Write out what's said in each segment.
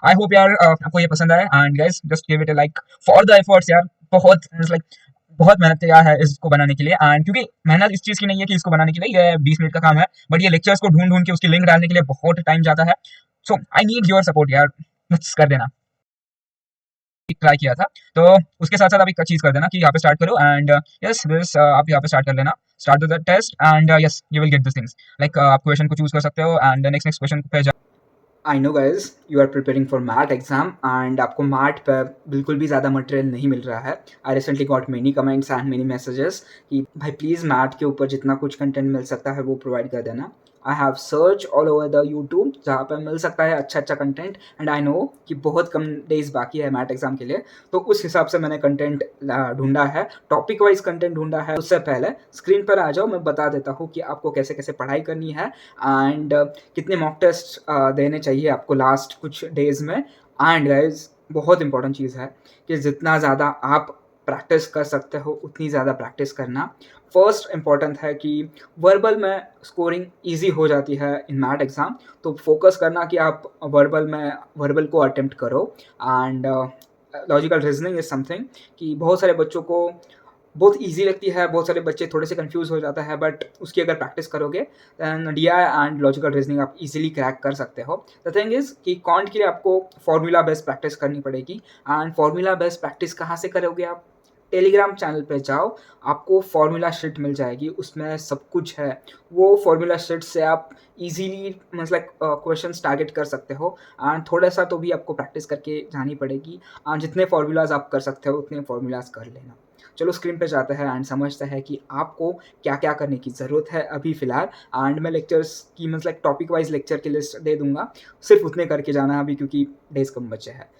I hope यार आपको ये पसंद आए and guys just give it a like for the efforts यार। बहुत लाइक बहुत मेहनत किया है इसको बनाने के लिए एंड क्योंकि मेहनत इस चीज की नहीं है कि इसको बनाने के लिए ये 20 मिनट का काम है, बट ये लेक्चर्स को ढूंढ ढूंढ के उसकी लिंक डालने के लिए बहुत टाइम जाता है। सो आई नीड योर सपोर्ट यार, बस कर देना। ट्राई किया था तो उसके साथ साथ आप एक चीज कर देना कि यहाँ पे स्टार्ट करो एंड यस दिस आप यहाँ पे स्टार्ट कर लेना, start the test and yes you will get this things like आप क्वेश्चन को चूज कर सकते हो एंड नेक्स्ट नेक्स्ट क्वेश्चन पे I know guys you are preparing for MAT exam and आपको मैट पर बिल्कुल भी ज़्यादा मटेरियल नहीं मिल रहा है। I recently got many comments and many messages कि भाई प्लीज़ मैट के ऊपर जितना कुछ कंटेंट मिल सकता है वो प्रोवाइड कर देना। I have search all over the YouTube जहाँ पर मिल सकता है अच्छा अच्छा कंटेंट एंड आई नो कि बहुत कम डेज बाकी है मैट एग्जाम के लिए, तो उस हिसाब से मैंने कंटेंट ढूंढा है, टॉपिक वाइज कंटेंट ढूंढा है। उससे पहले स्क्रीन पर आ जाओ, मैं बता देता हूँ कि आपको कैसे कैसे पढ़ाई करनी है एंड कितने मॉक टेस्ट देने चाहिए आपको लास्ट कुछ डेज में। एंड गाइज बहुत इंपॉर्टेंट चीज़ है कि जितना ज़्यादा आप प्रैक्टिस कर सकते हो उतनी ज़्यादा प्रैक्टिस करना। फर्स्ट इंपॉर्टेंट है कि वर्बल में स्कोरिंग इजी हो जाती है इन मैट एग्ज़ाम, तो फोकस करना कि आप वर्बल को अटेम्प्ट करो। And logical reasoning is something कि बहुत सारे बच्चों को बहुत ईजी लगती है, बहुत सारे बच्चे थोड़े से कंफ्यूज हो जाता है, बट उसकी अगर प्रैक्टिस करोगे then D I and logical reasoning आप इजीली क्रैक कर सकते हो। द थिंग इज कि कॉन्ट के लिए आपको फॉर्मूला बेस्ड प्रैक्टिस करनी पड़ेगी एंड फॉर्मूला बेस्ड प्रैक्टिस कहाँ से करोगे आप? टेलीग्राम चैनल पे जाओ, आपको फॉर्मूला शीट मिल जाएगी, उसमें सब कुछ है। वो फॉर्मूला शीट से आप इजीली मतलब क्वेश्चंस टारगेट कर सकते हो एंड थोड़ा सा तो भी आपको प्रैक्टिस करके जानी पड़ेगी एंड जितने फॉर्मूलाज आप कर सकते हो उतने फॉर्मूलाज कर लेना। चलो स्क्रीन पे जाते हैं एंड समझते हैं कि आपको क्या क्या करने की ज़रूरत है अभी फ़िलहाल। एंड मैं लेक्चर्स की मतलब टॉपिक वाइज लेक्चर की लिस्ट दे दूंगा, सिर्फ उतने करके जाना अभी क्योंकि डेज कम बचे हैं।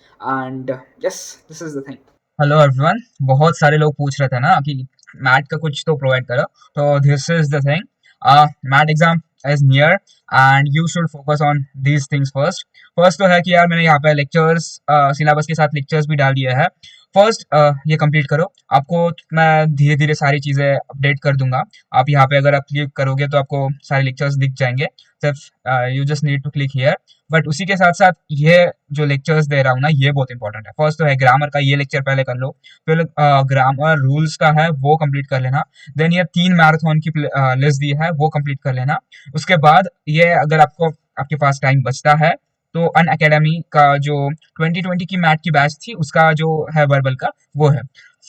And yes this is the thing. Hello everyone. बहुत सारे लोग पूछ रहे थे ना कि मैट का कुछ तो प्रोवाइड करो, तो this is the thing. MAT exam is near and you should focus on these things first. First तो है कि यार मैंने यहाँ पे लेक्चर्स सिलेबस के साथ लेक्चर्स भी डाल दिए हैं। फर्स्ट ये कंप्लीट करो, आपको मैं धीरे धीरे सारी चीज़ें अपडेट कर दूंगा। आप यहाँ पे अगर आप क्लिक करोगे तो आपको सारे लेक्चर्स दिख जाएंगे, सिर्फ you just need to click here. But उसी के साथ साथ ये जो लेक्चर्स दे रहा हूँ ना ये बहुत इंपॉर्टेंट है। फर्स्ट तो है ग्रामर का, ये लेक्चर पहले कर लो, फिर ग्रामर रूल्स का है वो कंप्लीट कर लेना। देन ये 3 मैराथन की लिस्ट दी है वो कंप्लीट कर लेना। उसके बाद ये अगर आपको आपके पास टाइम बचता है तो अन अकेडमी का जो 2020 की मैथ की बैच थी उसका जो है वर्बल का वो है।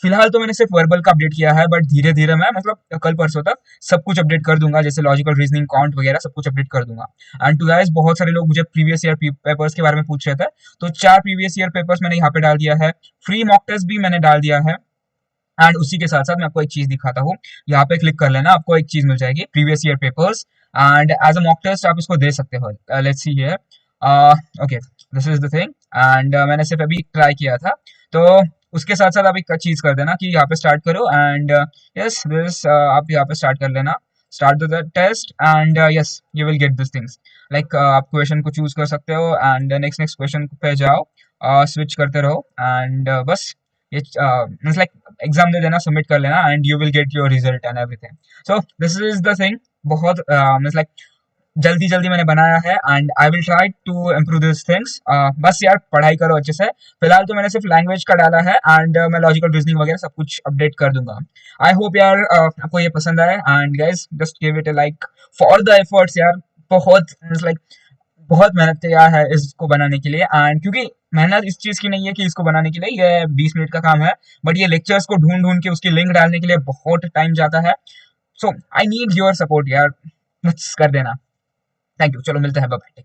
फिलहाल तो मैंने सिर्फ वर्बल का अपडेट किया है, बट धीरे धीरे मैं मतलब कल परसों तक सब कुछ अपडेट कर दूंगा, जैसे लॉजिकल रीजनिंग काउंट वगैरह सब कुछ अपडेट कर दूंगा। एंड टू गाइस बहुत सारे लोग मुझे प्रीवियस ईयर पेपर्स के बारे में पूछ रहे थे, तो 4 प्रीवियस ईयर पेपर्स मैंने यहाँ पे डाल दिया है, फ्री मॉक टेस्ट भी मैंने डाल दिया है। एंड उसी के साथ साथ मैं आपको एक चीज दिखाता हूँ, यहाँ पे क्लिक कर लेना, आपको एक चीज मिल जाएगी previous year papers and as a mock test आप इसको दे सकते हो। Let's see here, okay this is the thing and मैंने सिर्फ अभी ट्राई किया था। तो उसके साथ साथ आप एक चीज कर देना कि यहाँ पे स्टार्ट करो एंड यस दिस आप यहाँ पे स्टार्ट कर लेना, start the test and yes you will get this things like आप क्वेश्चन को चूज कर सकते हो एंड नेक्स्ट नेक्स्ट क्वेश्चन पे जाओ, स्विच करते रहो एंड बस ये मीन्स लाइक एग्जाम दे देना, सबमिट कर लेना and you will get your result and everything. So this is the thing. बहुत मीन्स लाइक जल्दी जल्दी मैंने बनाया है and I will try to improve this things. बस यार पढ़ाई करो अच्छे से। फिलहाल तो मैंने सिर्फ लैंग्वेज का डाला है एंड मैं लॉजिकल रीजनिंग वगैरह सब कुछ अपडेट कर दूंगा। आई होप यार आपको ये पसंद आए and guys just give it a like for the efforts यार। बहुत लाइक बहुत मेहनत किया है इसको बनाने के लिए एंड क्योंकि मेहनत इस चीज की नहीं है कि इसको बनाने के लिए ये 20 मिनट का काम है, बट ये लेक्चर्स को ढूंढ ढूंढ के उसकी लिंक डालने के लिए बहुत टाइम जाता है। सो आई नीड योर सपोर्ट यार, बस कर देना। थैंक यू, चलो मिलते हैं, बाय बाय।